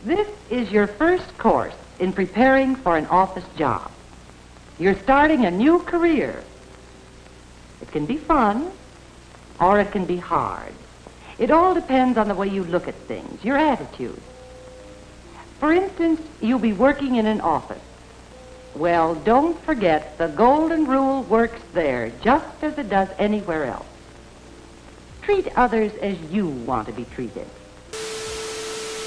This is your first course in preparing for an office job. You're starting a new career. It can be fun, or it can be hard. It all depends on the way you look at things, your attitude. For instance, you'll be working in an office. Well, don't forget the golden rule works there just as it does anywhere else. Treat others as you want to be treated.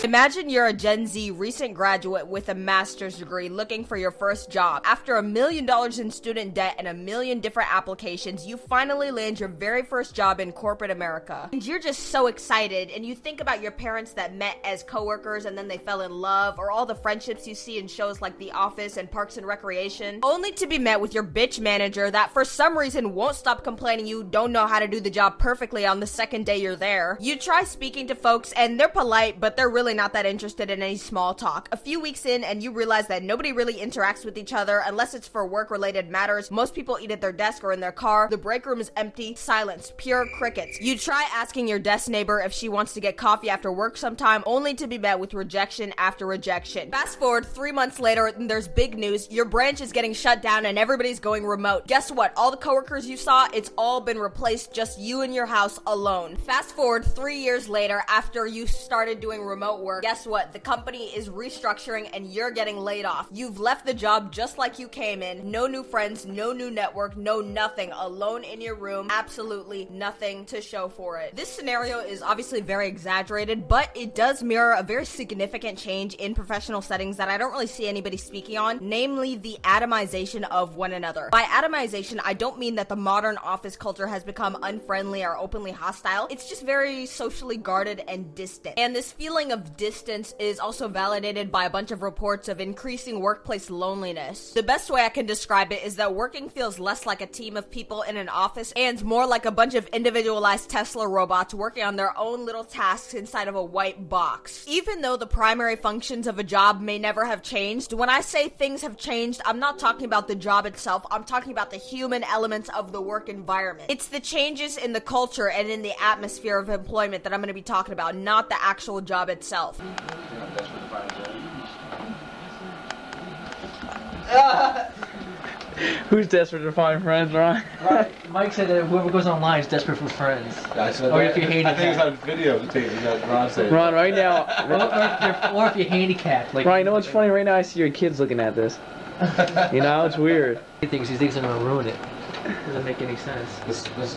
Imagine you're a Gen Z recent graduate with a master's degree looking for your first job. After $1 million in student debt and 1 million different applications, you finally land your very first job in corporate America. And you're just so excited, and you think about your parents that met as coworkers and then they fell in love, or all the friendships you see in shows like The Office and Parks and Recreation, only to be met with your bitch manager that for some reason won't stop complaining you don't know how to do the job perfectly on the second day you're there. You try speaking to folks and they're polite, but they're really not that interested in any small talk. A few weeks in and you realize that nobody really interacts with each other unless it's for work-related matters. Most people eat at their desk or in their car. The break room is empty, silence, pure crickets. You try asking your desk neighbor if she wants to get coffee after work sometime, only to be met with rejection after rejection. Fast forward 3 months later, and there's big news. Your branch is getting shut down and everybody's going remote. Guess what? All the coworkers you saw, it's all been replaced, just you in your house alone. Fast forward 3 years later, after you started doing remote work, guess what? The company is restructuring and you're getting laid off. You've left the job just like you came in. No new friends, no new network, no nothing. Alone in your room, absolutely nothing to show for it. This scenario is obviously very exaggerated, but it does mirror a very significant change in professional settings that I don't really see anybody speaking on, namely the atomization of one another. By atomization, I don't mean that the modern office culture has become unfriendly or openly hostile. It's just very socially guarded and distant. And this feeling of distance is also validated by a bunch of reports of increasing workplace loneliness. The best way I can describe it is that working feels less like a team of people in an office and more like a bunch of individualized Tesla robots working on their own little tasks inside of a white box. Even though the primary functions of a job may never have changed, when I say things have changed, I'm not talking about the job itself, I'm talking about the human elements of the work environment. It's the changes in the culture and in the atmosphere of employment that I'm going to be talking about, not the actual job itself. Who's desperate to find friends, Ron? Right. Mike said that whoever goes online is desperate for friends. Or if you're handicapped. I think it's on video that Ron said. Ron, right now. or if you're handicapped. Like, Ron, you know what's funny? Right now I see your kids looking at this. You know, it's weird. He thinks I'm going to ruin it. Doesn't make any sense.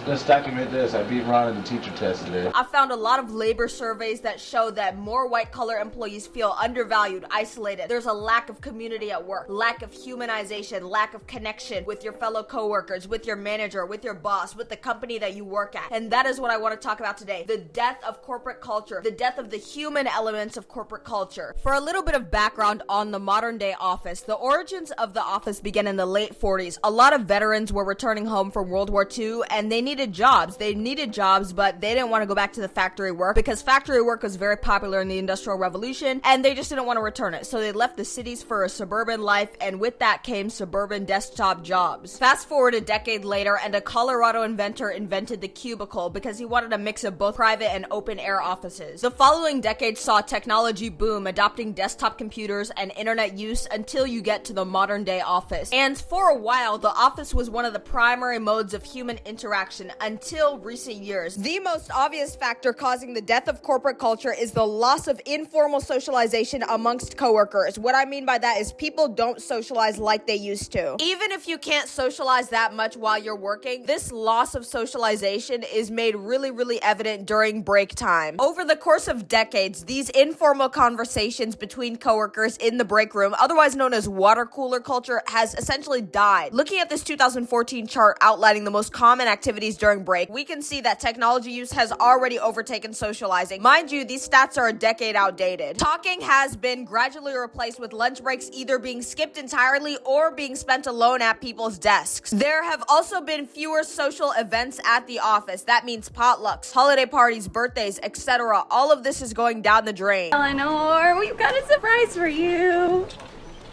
Let's document this. I beat Ron in the teacher test today. I found a lot of labor surveys that show that more white-collar employees feel undervalued, isolated. There's a lack of community at work, lack of humanization, lack of connection with your fellow coworkers, with your manager, with your boss, with the company that you work at. And that is what I want to talk about today. The death of corporate culture, the death of the human elements of corporate culture. For a little bit of background on the modern-day office, the origins of the office began in the late 40s. A lot of veterans were returning home from World War II and they needed jobs. But they didn't want to go back to the factory work because factory work was very popular in the Industrial Revolution and they just didn't want to return it. So they left the cities for a suburban life, and with that came suburban desktop jobs. Fast forward a decade later and a Colorado inventor invented the cubicle because he wanted a mix of both private and open air offices. The following decade saw technology boom, adopting desktop computers and internet use until you get to the modern day office. And for a while, the office was one of the primary modes of human interaction until recent years. The most obvious factor causing the death of corporate culture is the loss of informal socialization amongst coworkers. What I mean by that is people don't socialize like they used to. Even if you can't socialize that much while you're working, this loss of socialization is made really evident during break time. Over the course of decades, these informal conversations between coworkers in the break room, otherwise known as water cooler culture, has essentially died. Looking at this 2014 chart outlining the most common activities during break, we can see that technology use has already overtaken socializing. Mind you, these stats are a decade outdated. Talking has been gradually replaced with lunch breaks either being skipped entirely or being spent alone at people's desks. There have also been fewer social events at the office. That means potlucks, holiday parties, birthdays, etc. All of this is going down the drain. Eleanor, we've got a surprise for you.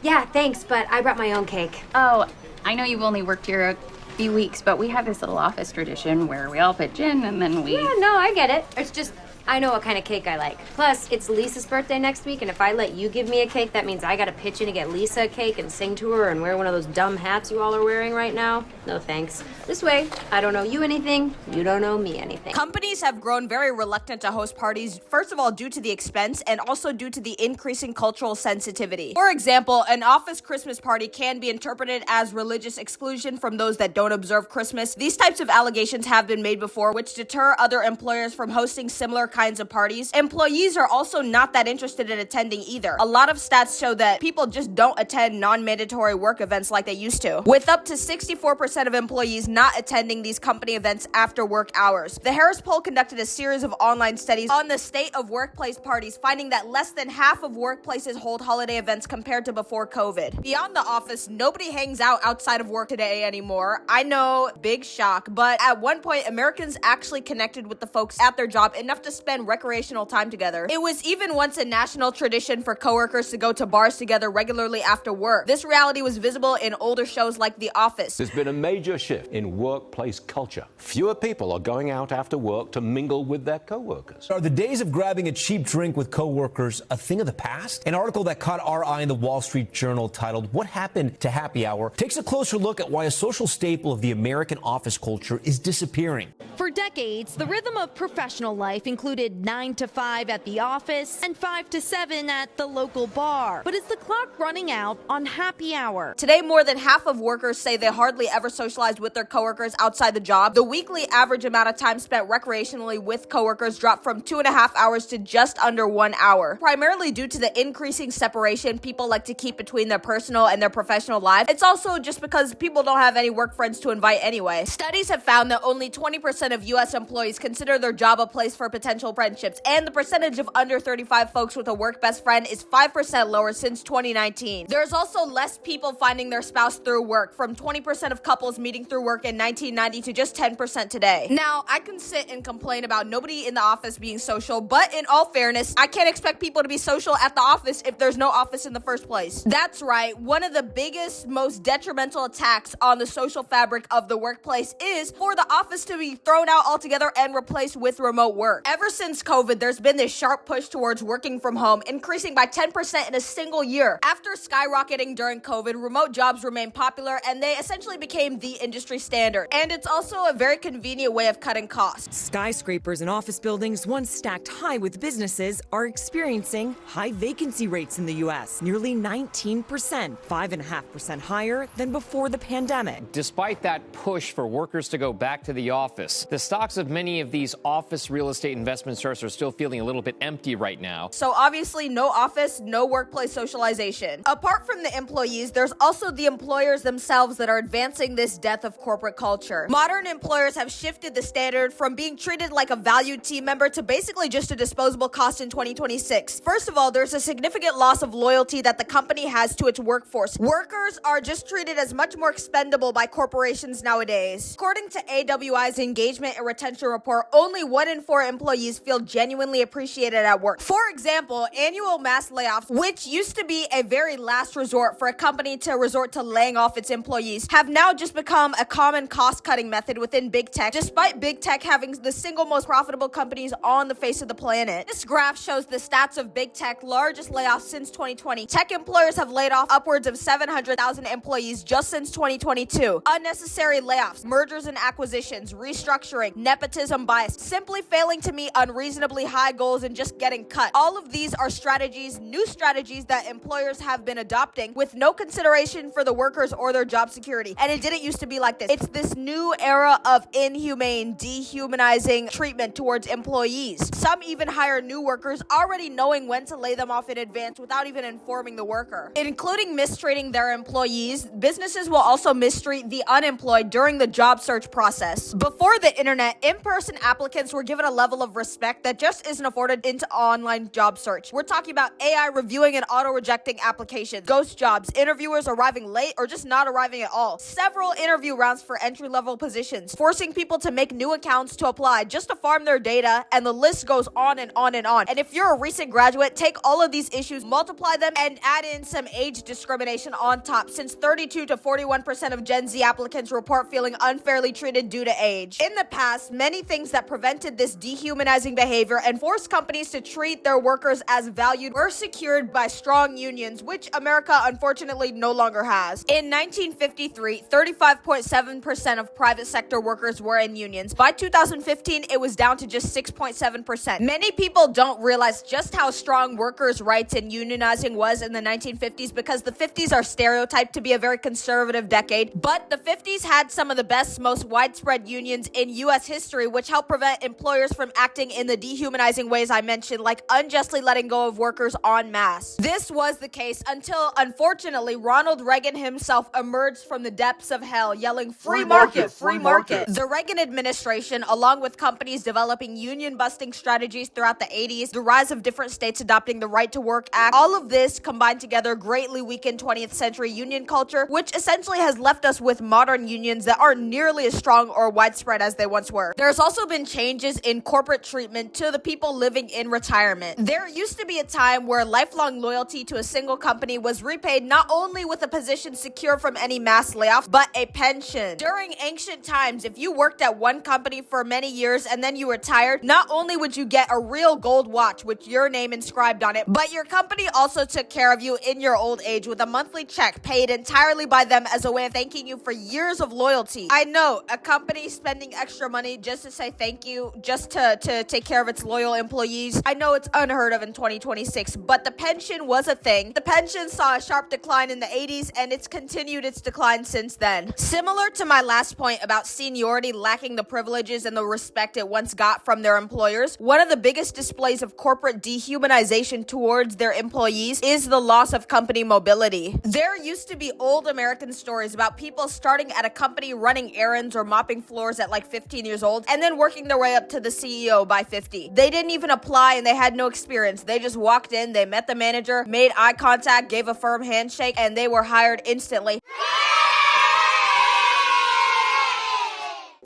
Yeah, thanks, but I brought my own cake. Oh, I know you've only worked here a few weeks, but we have this little office tradition where we all pitch in and then we... Yeah, no, I get it. It's just I know what kind of cake I like. Plus, it's Lisa's birthday next week, and if I let you give me a cake, that means I gotta pitch in to get Lisa a cake and sing to her and wear one of those dumb hats you all are wearing right now. No thanks. This way, I don't owe you anything, you don't owe me anything. Companies have grown very reluctant to host parties, first of all due to the expense and also due to the increasing cultural sensitivity. For example, an office Christmas party can be interpreted as religious exclusion from those that don't observe Christmas. These types of allegations have been made before, which deter other employers from hosting similar kinds of parties. Employees are also not that interested in attending either. A lot of stats show that people just don't attend non-mandatory work events like they used to, with up to 64% of employees not attending these company events after work hours. The Harris Poll conducted a series of online studies on the state of workplace parties, finding that less than half of workplaces hold holiday events compared to before COVID. Beyond the office, nobody hangs out outside of work today anymore. I know, big shock, but at one point, Americans actually connected with the folks at their job enough to spend recreational time together. It was even once a national tradition for coworkers to go to bars together regularly after work. This reality was visible in older shows like The Office. There's been a major shift in workplace culture. Fewer people are going out after work to mingle with their coworkers. Are the days of grabbing a cheap drink with coworkers a thing of the past? An article that caught our eye in the Wall Street Journal titled "What Happened to Happy Hour" takes a closer look at why a social staple of the American office culture is disappearing. For decades, the rhythm of professional life included 9 to 5 at the office and 5 to 7 at the local bar. But is the clock running out on happy hour? Today, more than half of workers say they hardly ever socialize with their coworkers outside the job. The weekly average amount of time spent recreationally with coworkers dropped from 2.5 hours to just under 1 hour, primarily due to the increasing separation people like to keep between their personal and their professional life. It's also just because people don't have any work friends to invite anyway. Studies have found that only 20% of U.S. employees consider their job a place for potential friendships, and the percentage of under 35 folks with a work best friend is 5% lower since 2019. There's also less people finding their spouse through work, from 20% of couples meeting through work in 1990 to just 10% today. Now, I can sit and complain about nobody in the office being social, but in all fairness, I can't expect people to be social at the office if there's no office in the first place. That's right, one of the biggest, most detrimental attacks on the social fabric of the workplace is for the office to be thrown out altogether and replaced with remote work. Ever since COVID, there's been this sharp push towards working from home, increasing by 10% in a single year. After skyrocketing during COVID, remote jobs remained popular and they essentially became the industry standard. And it's also a very convenient way of cutting costs. Skyscrapers and office buildings once stacked high with businesses are experiencing high vacancy rates in the U.S., nearly 19%, 5.5% higher than before the pandemic. Despite that push for workers to go back to the office, the stocks of many of these office real estate investment trusts are still feeling a little bit empty right now. So obviously no office, no workplace socialization. Apart from the employees, there's also the employers themselves that are advancing this death of corporate culture. Modern employers have shifted the standard from being treated like a valued team member to basically just a disposable cost in 2026. First of all, there's a significant loss of loyalty that the company has to its workforce. Workers are just treated as much more expendable by corporations nowadays. According to AWI's Engagement and Retention Report, only 1 in 4 employees feel genuinely appreciated at work. For example, annual mass layoffs, which used to be a very last resort for a company to resort to laying off its employees, have now just become a common cost-cutting method within big tech, despite big tech having the single most profitable companies on the face of the planet. This graph shows the stats of big tech largest layoffs since 2020. Tech employers have laid off upwards of 700,000 employees just since 2022. Unnecessary layoffs, mergers and acquisitions, restructuring, nepotism bias, simply failing to meet unreasonably high goals and just getting cut. All of these are strategies, new strategies that employers have been adopting with no consideration for the workers or their job security. And it didn't used to be like this. It's this new era of inhumane, dehumanizing treatment towards employees. Some even hire new workers already knowing when to lay them off in advance without even informing the worker. Including mistreating their employees, businesses will also mistreat the unemployed during the job search process. Before the internet, in-person applicants were given a level of respect that just isn't afforded into online job search. We're talking about AI reviewing and auto-rejecting applications, ghost jobs, interviewers arriving late or just not arriving at all, several interview rounds for entry-level positions, forcing people to make new accounts to apply just to farm their data, and the list goes on and on and on. And if you're a recent graduate, take all of these issues, multiply them, and add in some age discrimination on top, since 32 to 41% of Gen Z applicants report feeling unfairly treated due to age. In the past, many things that prevented this dehumanizing dehumanizing behavior and forced companies to treat their workers as valued were secured by strong unions, which America unfortunately no longer has. In 1953, 35.7% of private sector workers were in unions. By 2015, it was down to just 6.7%. Many people don't realize just how strong workers' rights and unionizing was in the 1950s because the 50s are stereotyped to be a very conservative decade, but the 50s had some of the best, most widespread unions in U.S. history, which helped prevent employers from acting in the dehumanizing ways I mentioned, like unjustly letting go of workers en masse. This was the case until, unfortunately, Ronald Reagan himself emerged from the depths of hell, yelling, "Free market, free market." The Reagan administration, along with companies developing union-busting strategies throughout the 80s, the rise of different states adopting the Right to Work Act, all of this combined together greatly weakened 20th century union culture, which essentially has left us with modern unions that aren't nearly as strong or widespread as they once were. There's also been changes in corporate treatment to the people living in retirement. There used to be a time where lifelong loyalty to a single company was repaid not only with a position secure from any mass layoffs, but a pension. During ancient times, if you worked at one company for many years and then you retired, not only would you get a real gold watch with your name inscribed on it, but your company also took care of you in your old age with a monthly check paid entirely by them as a way of thanking you for years of loyalty. I know, a company spending extra money just to say thank you, just to take care of its loyal employees. I know it's unheard of in 2026, but the pension was a thing. The pension saw a sharp decline in the 80s, and it's continued its decline since then. Similar to my last point about seniority lacking the privileges and the respect it once got from their employers, one of the biggest displays of corporate dehumanization towards their employees is the loss of company mobility. There used to be old American stories about people starting at a company running errands or mopping floors at like 15 years old and then working their way up to the CEO by 50. They didn't even apply and they had no experience. They just walked in, they met the manager, made eye contact, gave a firm handshake, and they were hired instantly.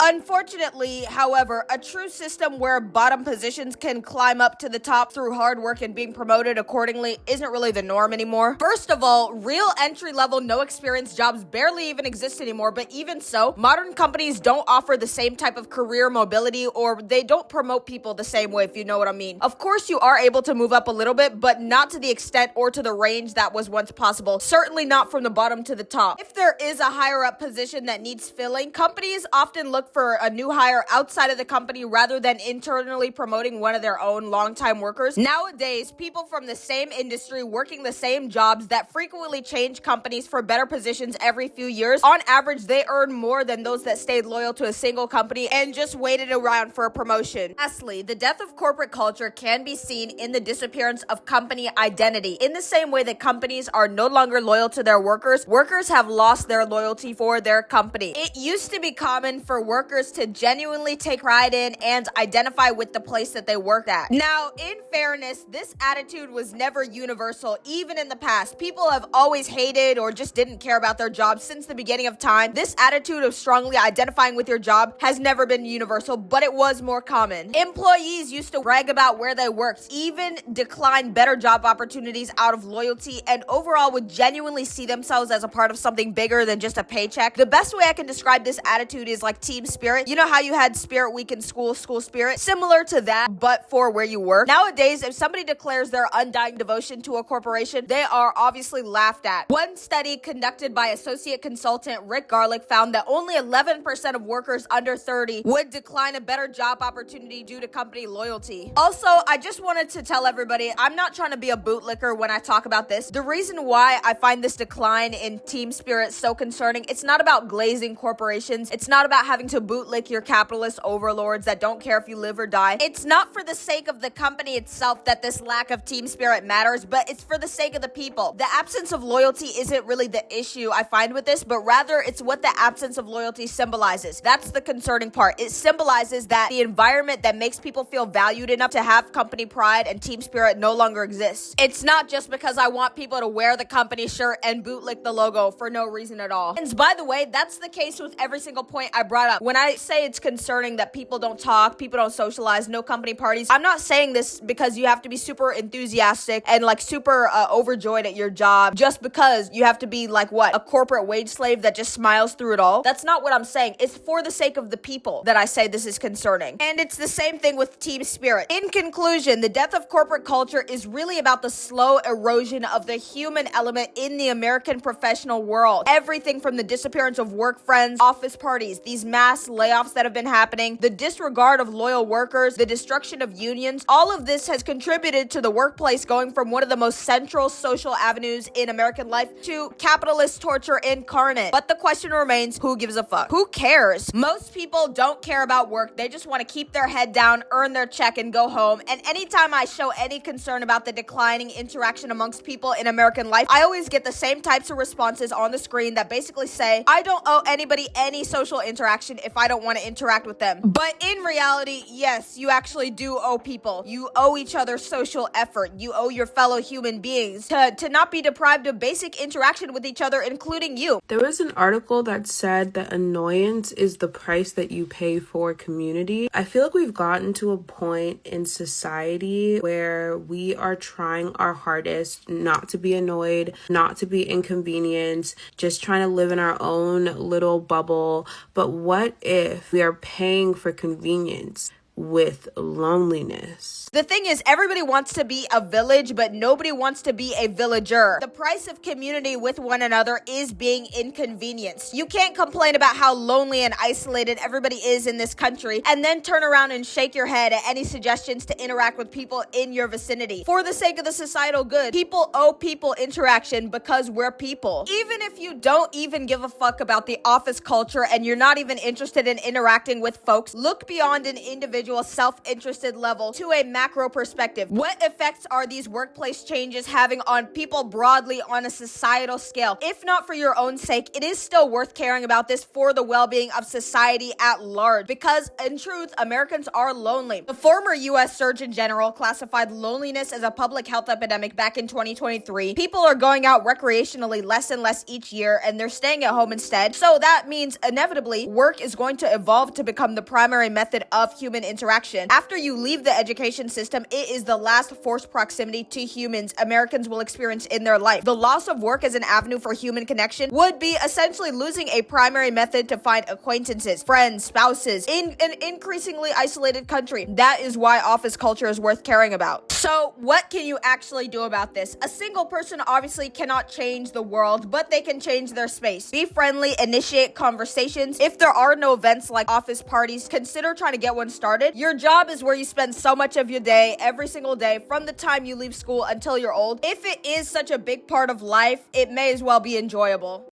Unfortunately, however, a true system where bottom positions can climb up to the top through hard work and being promoted accordingly isn't really the norm anymore. First of all, real entry-level, no-experience jobs barely even exist anymore, but even so, modern companies don't offer the same type of career mobility, or they don't promote people the same way, if you know what I mean. Of course, you are able to move up a little bit, but not to the extent or to the range that was once possible. Certainly not from the bottom to the top. If there is a higher-up position that needs filling, companies often look for a new hire outside of the company rather than internally promoting one of their own longtime workers. Nowadays, people from the same industry working the same jobs that frequently change companies for better positions every few years, on average, they earn more than those that stayed loyal to a single company and just waited around for a promotion. Lastly, the death of corporate culture can be seen in the disappearance of company identity. In the same way that companies are no longer loyal to their workers, workers have lost their loyalty for their company. It used to be common for workers to genuinely take pride in and identify with the place that they worked at. Now, in fairness, this attitude was never universal, even in the past. People have always hated or just didn't care about their jobs since the beginning of time. This attitude of strongly identifying with your job has never been universal, but it was more common. Employees used to brag about where they worked, even decline better job opportunities out of loyalty, and overall would genuinely see themselves as a part of something bigger than just a paycheck. The best way I can describe this attitude is like team spirit. You know how you had Spirit Week in school spirit? Similar to that, but for where you work. Nowadays, if somebody declares their undying devotion to a corporation, they are obviously laughed at. One study conducted by associate consultant Rick Garlick found that only 11% of workers under 30 would decline a better job opportunity due to company loyalty. Also, I just wanted to tell everybody, I'm not trying to be a bootlicker when I talk about this. The reason why I find this decline in team spirit so concerning, it's not about glazing corporations. It's not about having to bootlick your capitalist overlords that don't care if you live or die. It's not for the sake of the company itself that this lack of team spirit matters, but it's for the sake of the people. The absence of loyalty isn't really the issue I find with this, but rather it's what the absence of loyalty symbolizes. That's the concerning part. It symbolizes that the environment that makes people feel valued enough to have company pride and team spirit no longer exists. It's not just because I want people to wear the company shirt and bootlick the logo for no reason at all. And by the way, that's the case with every single point I brought up. When I say it's concerning that people don't talk, people don't socialize, no company parties, I'm not saying this because you have to be super enthusiastic and like super overjoyed at your job just because you have to be like what, a corporate wage slave that just smiles through it all. That's not what I'm saying. It's for the sake of the people that I say this is concerning. And it's the same thing with team spirit. In conclusion, the death of corporate culture is really about the slow erosion of the human element in the American professional world. Everything from the disappearance of work friends, office parties, these mass layoffs that have been happening, the disregard of loyal workers, the destruction of unions, all of this has contributed to the workplace going from one of the most central social avenues in American life to capitalist torture incarnate. But the question remains, who gives a fuck? Who cares? Most people don't care about work. They just want to keep their head down, earn their check, and go home. And anytime I show any concern about the declining interaction amongst people in American life, I always get the same types of responses on the screen that basically say, I don't owe anybody any social interaction if I don't want to interact with them. But in reality, yes, you actually do owe people. You owe each other social effort. You owe your fellow human beings to not be deprived of basic interaction with each other, including you. There was an article that said that annoyance is the price that you pay for community. I feel like we've gotten to a point in society where we are trying our hardest not to be annoyed, not to be inconvenienced, just trying to live in our own little bubble. But what if we are paying for convenience with loneliness? The thing is, everybody wants to be a village, but nobody wants to be a villager. The price of community with one another is being inconvenienced. You can't complain about how lonely and isolated everybody is in this country and then turn around and shake your head at any suggestions to interact with people in your vicinity. For the sake of the societal good, people owe people interaction because we're people. Even if you don't even give a fuck about the office culture and you're not even interested in interacting with folks, look beyond an individual self-interested level to a macro perspective. What effects are these workplace changes having on people broadly on a societal scale? If not for your own sake, it is still worth caring about this for the well-being of society at large. Because in truth, Americans are lonely. The former U.S. Surgeon General classified loneliness as a public health epidemic back in 2023. People are going out recreationally less and less each year, and they're staying at home instead. So that means inevitably work is going to evolve to become the primary method of human interaction. After you leave the education system, it is the last forced proximity to humans Americans will experience in their life. The loss of work as an avenue for human connection would be essentially losing a primary method to find acquaintances, friends, spouses in an increasingly isolated country. That is why office culture is worth caring about. So what can you actually do about this? A single person obviously cannot change the world, but they can change their space. Be friendly, initiate conversations. If there are no events like office parties, consider trying to get one started. Your job is where you spend so much of your day, every single day, from the time you leave school until you're old. If it is such a big part of life, it may as well be enjoyable.